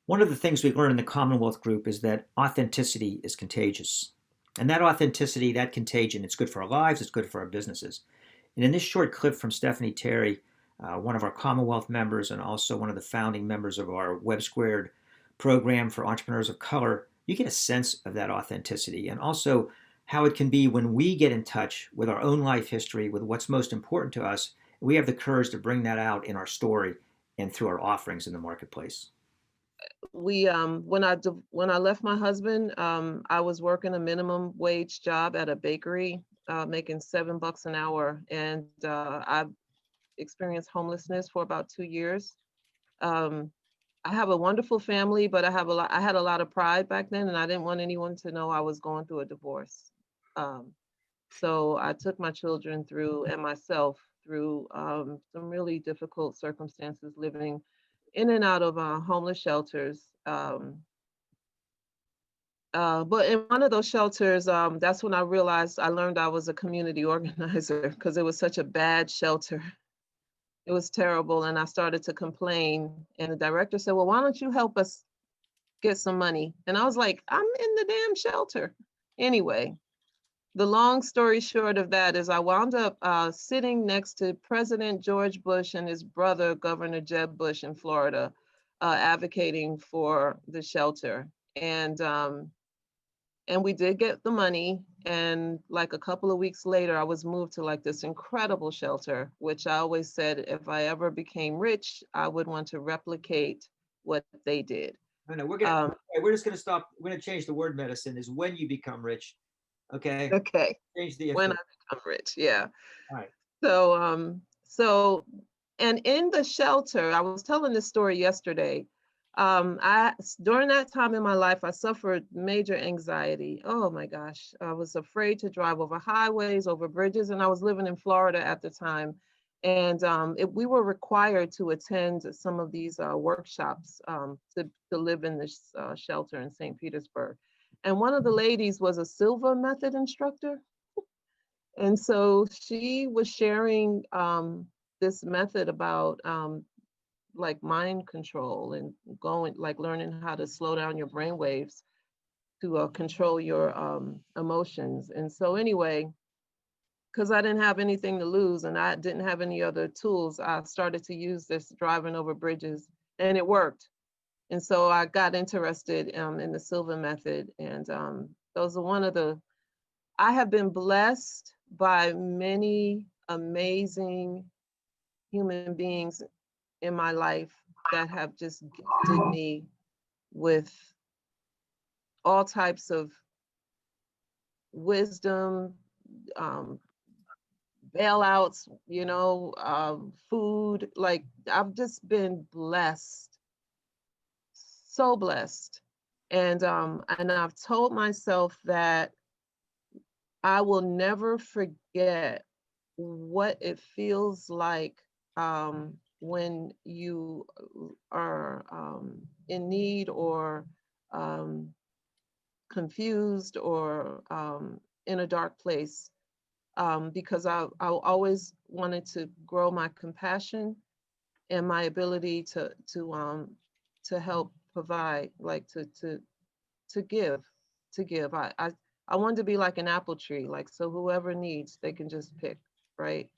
One of the things we learned in the Commonwealth group is that authenticity is contagious. And that authenticity, that contagion, it's good for our lives, it's good for our businesses. And in this short clip from Stephanie Terry, one of our Commonwealth members and also one of the founding members of our Web Squared program for entrepreneurs of color, you get a sense of that authenticity and also how it can be when we get in touch with our own life history, with what's most important to us. We have the courage to bring that out in our story and through our offerings in the marketplace. We when I left my husband, I was working a minimum wage job at a bakery, making $7 an hour, and I experienced homelessness for about 2 years. Um, I have a wonderful family, but I had a lot of pride back then, and I didn't want anyone to know I was going through a divorce. Um, so I took my children through and myself through some really difficult circumstances, living in and out of homeless shelters. But in one of those shelters, that's when I realized I learned I was a community organizer because it was such a bad shelter. It was terrible. And I started to complain. And the director said, "Well, why don't you help us get some money?" And I was like, "I'm in the damn shelter." Anyway, the long story short of that is I wound up sitting next to President George Bush and his brother, Governor Jeb Bush in Florida, advocating for the shelter. And we did get the money, and like a couple of weeks later I was moved to like this incredible shelter, which I always said if I ever became rich I would want to replicate what they did. I know um, we're just gonna stop. We're gonna change the word medicine is when you become rich. Okay. okay, Change the if when I word. become rich, yeah. All right. So and in the shelter, I was telling this story yesterday. During that time in my life, I suffered major anxiety. Oh my gosh, I was afraid to drive over highways, over bridges, and I was living in Florida at the time. And we were required to attend some of these workshops to live in this shelter in St. Petersburg. And one of the ladies was a Silva method instructor. And so she was sharing this method about like mind control and going, like learning how to slow down your brain waves to control your emotions. And so, anyway, because I didn't have anything to lose and I didn't have any other tools, I started to use this driving over bridges, and it worked. And so I got interested in the Silva method. And those are one of the I have been blessed by many amazing human beings in my life that have just gifted me with all types of wisdom, um, bailouts, food. Like I've just been blessed, so blessed. And I've told myself that I will never forget what it feels like when you are in need or um, confused or in a dark place. Because I always wanted to grow my compassion and my ability to help provide, like to give, to give. I wanted to be like an apple tree, like so whoever needs, they can just pick, right?